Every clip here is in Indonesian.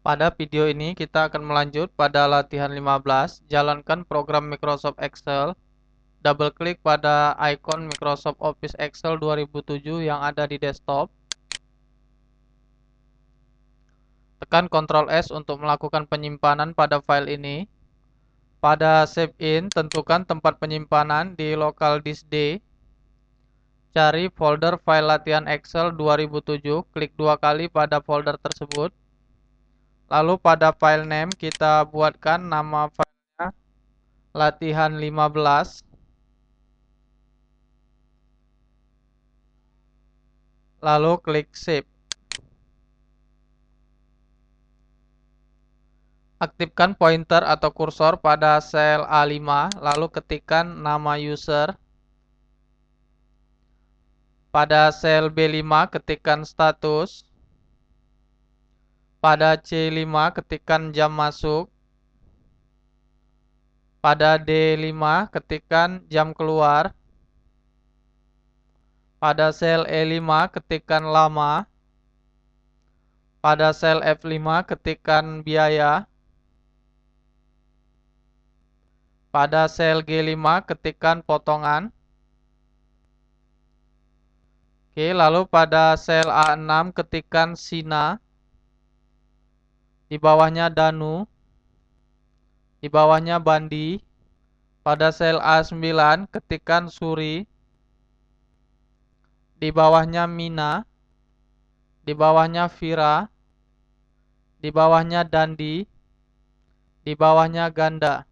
Pada video ini kita akan melanjut pada latihan 15, jalankan program Microsoft Excel. Double klik pada ikon Microsoft Office Excel 2007 yang ada di desktop. Tekan Ctrl S untuk melakukan penyimpanan pada file ini. Pada Save In, tentukan tempat penyimpanan di local disk D. Cari folder file latihan Excel 2007, klik dua kali pada folder tersebut. Lalu pada file name kita buatkan nama filenya latihan 15. Lalu klik save. Aktifkan pointer atau kursor pada sel A5, lalu ketikkan nama user. Pada sel B5 ketikkan status. Pada C5 ketikkan jam masuk. Pada D5 ketikkan jam keluar. Pada sel E5 ketikkan lama. Pada sel F5 ketikkan biaya. Pada sel G5 ketikkan potongan. Oke, lalu pada sel A6 ketikkan Sina. Di bawahnya Danu. Di bawahnya Bandi. Pada sel A9 ketikkan Suri. Di bawahnya Mina. Di bawahnya Vira. Di bawahnya Dandi. Di bawahnya Ganda.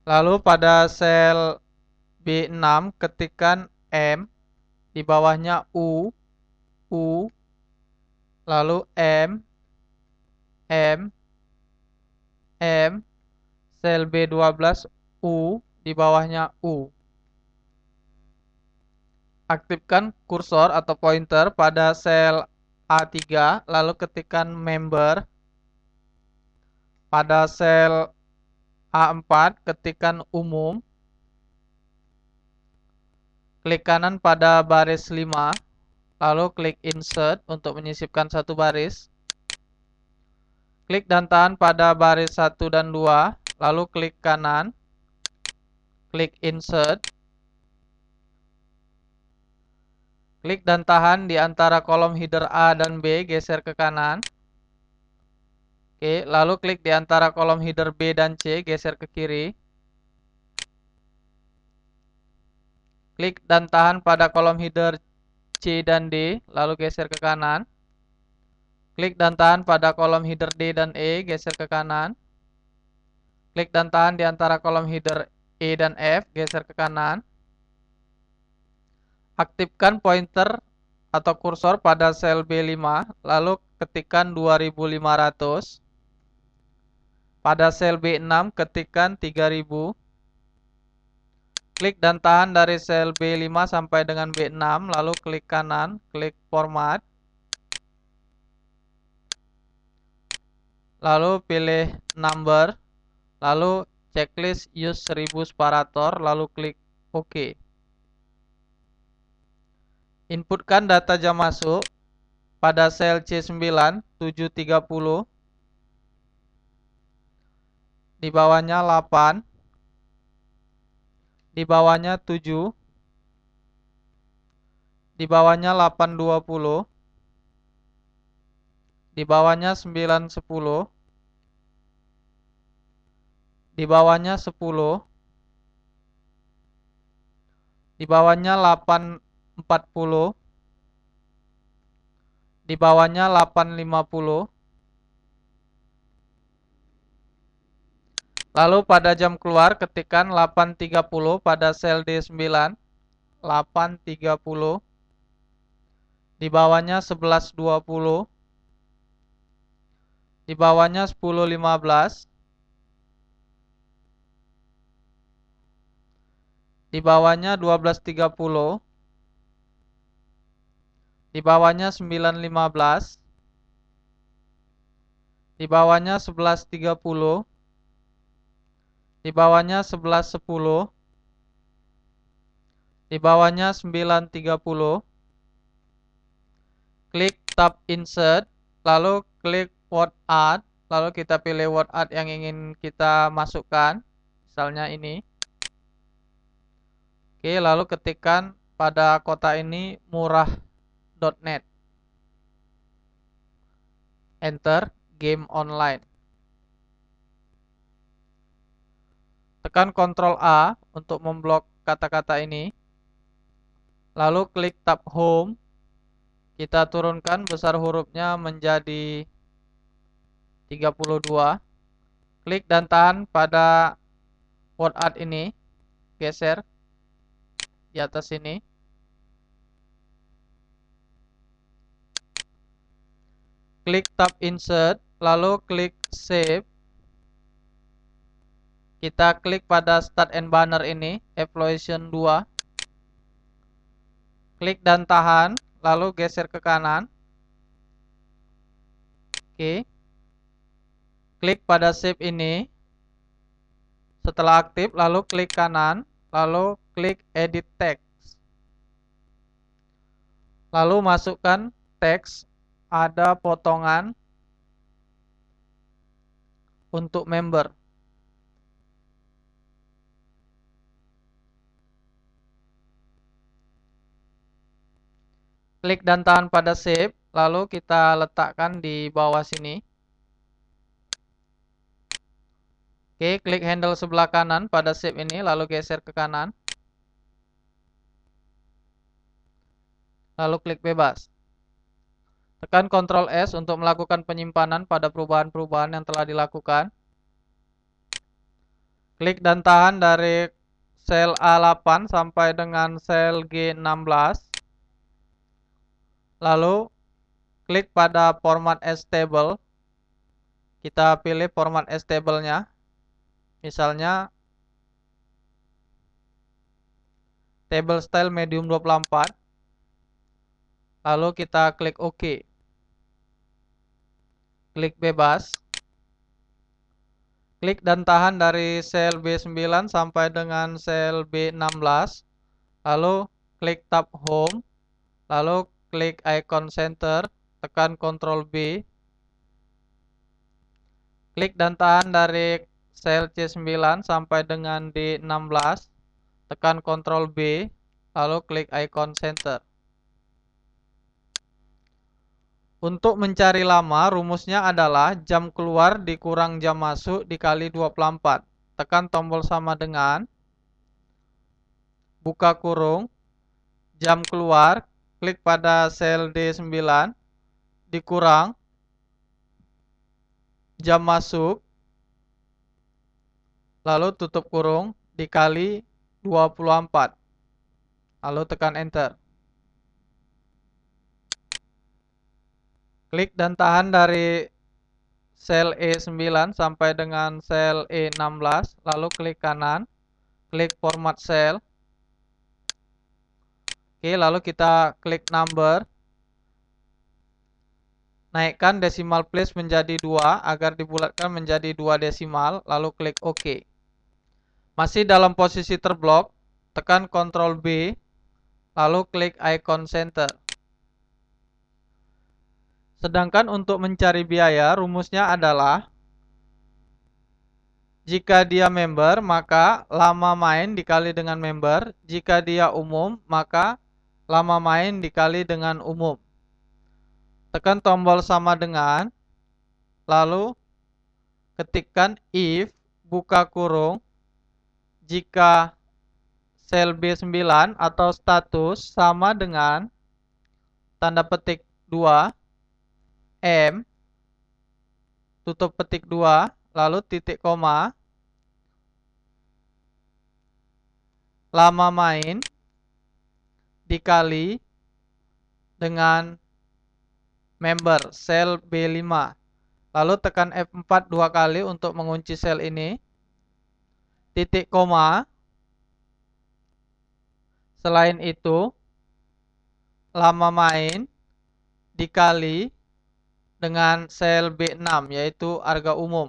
Lalu pada sel B6 ketikkan M. Di bawahnya U. Lalu M. Sel B12 U. Di bawahnya U. Aktifkan kursor atau pointer pada sel A3, lalu ketikkan member. Pada sel A4 ketikkan umum. Klik kanan pada baris 5, lalu klik insert untuk menyisipkan satu baris. Klik dan tahan pada baris 1 dan 2, lalu klik kanan. Klik insert. Klik dan tahan di antara kolom header A dan B, geser ke kanan. Oke, lalu klik di antara kolom header B dan C, geser ke kiri. Klik dan tahan pada kolom header C dan D, lalu geser ke kanan. Klik dan tahan pada kolom header D dan E, geser ke kanan. Klik dan tahan di antara kolom header E dan F, geser ke kanan. Aktifkan pointer atau kursor pada sel B5, lalu ketikkan 2500. Pada sel B6 ketikkan 3000. Klik dan tahan dari sel B5 sampai dengan B6, lalu klik kanan, klik format. Lalu pilih number, lalu checklist use 1000 separator, lalu klik OK. Inputkan data jam masuk pada sel C9 730. Di bawahnya 8. Di bawahnya 7. Di bawahnya 820. Di bawahnya 910. Di bawahnya 10. Di bawahnya 840. Di bawahnya 850. Lalu pada jam keluar ketikkan 8.30 pada sel D9. 8.30. Di bawahnya 11.20. Di bawahnya 10.15. Di bawahnya 12.30. Di bawahnya 9.15. Di bawahnya 11.30. Di bawahnya 11.10. Di bawahnya 9.30. Klik tab insert, lalu klik word art, lalu kita pilih word art yang ingin kita masukkan, misalnya ini. Oke, lalu ketikkan pada kotak ini murah.net. Enter game online. Tekan Ctrl A untuk memblok kata-kata ini. Lalu klik tab home. Kita turunkan besar hurufnya menjadi 32. Klik dan tahan pada word art ini. Geser di atas sini. Klik tab insert, lalu klik save. Kita klik pada start and banner ini, evaluation 2. Klik dan tahan, lalu geser ke kanan. Oke. Klik pada save ini. Setelah aktif, lalu klik kanan, lalu klik edit text. Lalu masukkan teks, ada potongan untuk member. Klik dan tahan pada save, lalu kita letakkan di bawah sini. Oke, klik handle sebelah kanan pada save ini, lalu geser ke kanan. Lalu klik bebas. Tekan Ctrl S untuk melakukan penyimpanan pada perubahan-perubahan yang telah dilakukan. Klik dan tahan dari sel A8 sampai dengan sel G16. Lalu klik pada format as table. Kita pilih format as table-nya. Misalnya table style medium 24. Lalu kita klik OK. Klik bebas. Klik dan tahan dari sel B9 sampai dengan sel B16. Lalu klik tab home. Lalu klik icon center. Tekan Ctrl B. Klik dan tahan dari sel C9 sampai dengan D16. Tekan Ctrl B. Lalu klik icon center. Untuk mencari lama, rumusnya adalah jam keluar dikurang jam masuk dikali 24. Tekan tombol sama dengan, buka kurung, jam keluar, klik pada sel D9, dikurang, jam masuk, lalu tutup kurung, dikali 24. Lalu tekan enter. Klik dan tahan dari sel E9 sampai dengan sel E16, lalu klik kanan, klik format cell. Oke, lalu kita klik number. Naikkan decimal place menjadi 2 agar dibulatkan menjadi 2 desimal, lalu klik OK. Masih dalam posisi terblok, tekan Ctrl B, lalu klik icon center. Sedangkan untuk mencari biaya, rumusnya adalah jika dia member, maka lama main dikali dengan member. Jika dia umum, maka lama main dikali dengan umum. Tekan tombol sama dengan, lalu ketikkan if, buka kurung, jika sel B9 atau status sama dengan tanda petik 2, M, tutup petik 2, lalu titik koma, lama main dikali dengan member sel B5. Lalu tekan F4 dua kali untuk mengunci sel ini. Titik koma. Selain itu, lama main dikali dengan sel B6, yaitu harga umum.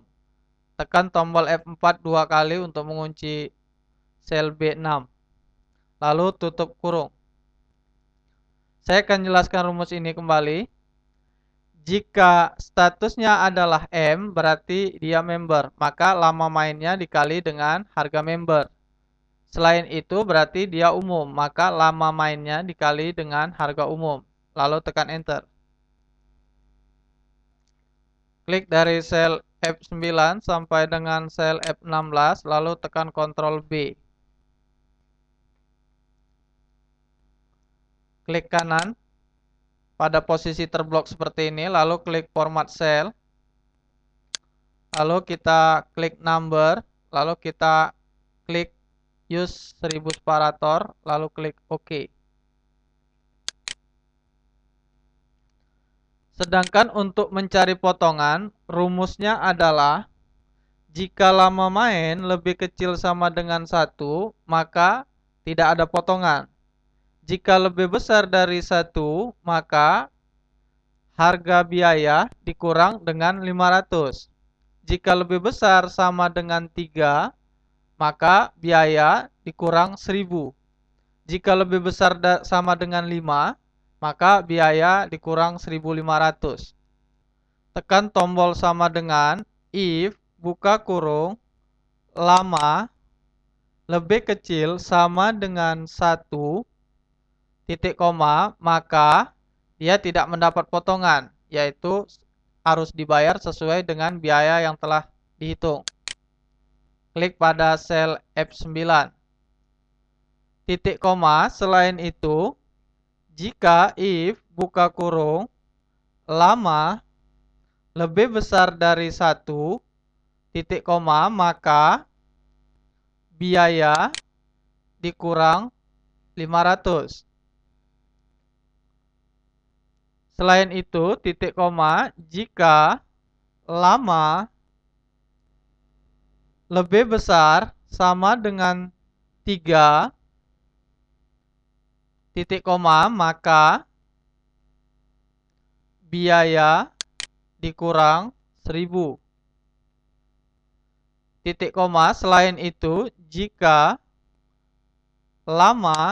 Tekan tombol F4 dua kali untuk mengunci sel B6. Lalu tutup kurung. Saya akan jelaskan rumus ini kembali. Jika statusnya adalah M, berarti dia member, maka lama mainnya dikali dengan harga member. Selain itu berarti dia umum, maka lama mainnya dikali dengan harga umum. Lalu tekan enter. Klik dari sel F9 sampai dengan sel F16, lalu tekan Ctrl B. Klik kanan pada posisi terblok seperti ini, lalu klik format cell, lalu kita klik number, lalu kita klik use 1000 separator, lalu klik OK. Sedangkan untuk mencari potongan, rumusnya adalah jika lama main lebih kecil sama dengan 1, maka tidak ada potongan. Jika lebih besar dari 1, maka harga biaya dikurang dengan 500. Jika lebih besar sama dengan 3, maka biaya dikurang 1000. Jika lebih besar sama dengan 5, maka biaya dikurang 1500. Tekan tombol sama dengan if buka kurung lama lebih kecil sama dengan 1 titik koma, maka dia tidak mendapat potongan, yaitu harus dibayar sesuai dengan biaya yang telah dihitung. Klik pada sel F9. Titik koma, selain itu, jika if buka kurung lama lebih besar dari 1 titik koma, maka biaya dikurang 500. Selain itu, titik koma, jika lama lebih besar sama dengan 3 titik koma, maka biaya dikurang 1000. Titik koma, selain itu, jika lama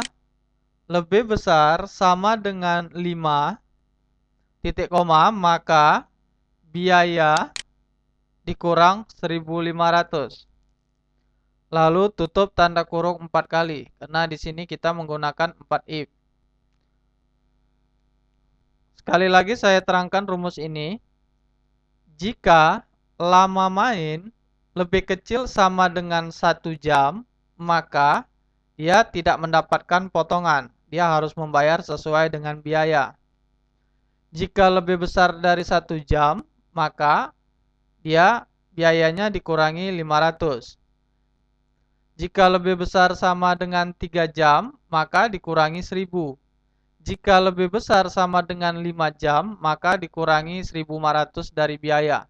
lebih besar sama dengan 5 titik koma, maka biaya dikurang 1500. Lalu tutup tanda kurung 4 kali, karena di sini kita menggunakan 4 if. Sekali lagi saya terangkan rumus ini. Jika lama main lebih kecil sama dengan 1 jam, maka dia tidak mendapatkan potongan. Dia harus membayar sesuai dengan biaya. Jika lebih besar dari 1 jam, maka dia biayanya dikurangi 500. Jika lebih besar sama dengan 3 jam, maka dikurangi 1000. Jika lebih besar sama dengan 5 jam, maka dikurangi 1500 dari biaya.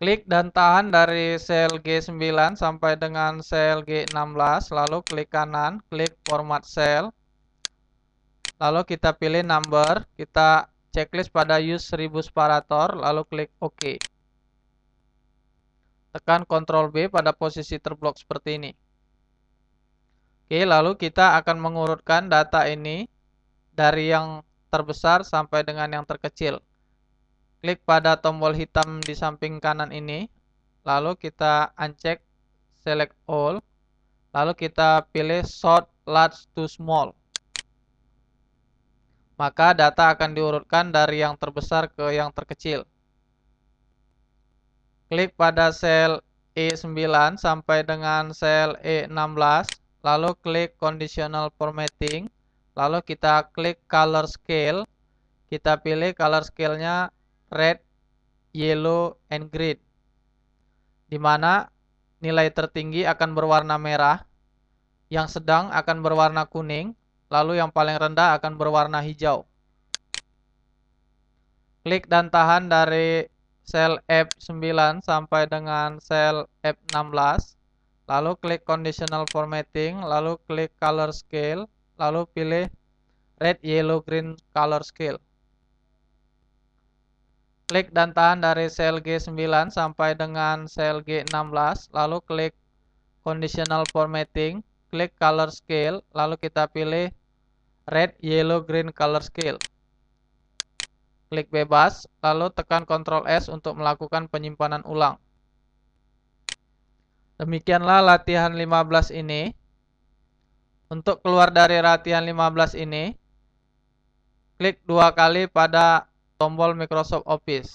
Klik dan tahan dari sel G9 sampai dengan sel G16, lalu klik kanan, klik format cell. Lalu kita pilih number, kita checklist pada use 1000 separator, lalu klik OK. Tekan Ctrl B pada posisi terblok seperti ini. Oke, lalu kita akan mengurutkan data ini dari yang terbesar sampai dengan yang terkecil. Klik pada tombol hitam di samping kanan ini, lalu kita uncheck select all, lalu kita pilih sort large to small. Maka data akan diurutkan dari yang terbesar ke yang terkecil. Klik pada sel E9 sampai dengan sel E16, lalu klik conditional formatting, lalu kita klik color scale, kita pilih color scale-nya red, yellow, and green, di mana nilai tertinggi akan berwarna merah, yang sedang akan berwarna kuning, lalu yang paling rendah akan berwarna hijau. Klik dan tahan dari sel F9 sampai dengan sel F16, lalu klik conditional formatting, lalu klik color scale, lalu pilih red, yellow, green color scale. Klik dan tahan dari sel G9 sampai dengan sel G16, lalu klik conditional formatting, klik color scale, lalu kita pilih red, yellow, green color scale. Klik bebas, lalu tekan Ctrl S untuk melakukan penyimpanan ulang. Demikianlah latihan 15 ini. Untuk keluar dari latihan 15 ini, klik 2 kali pada tombol Microsoft Office.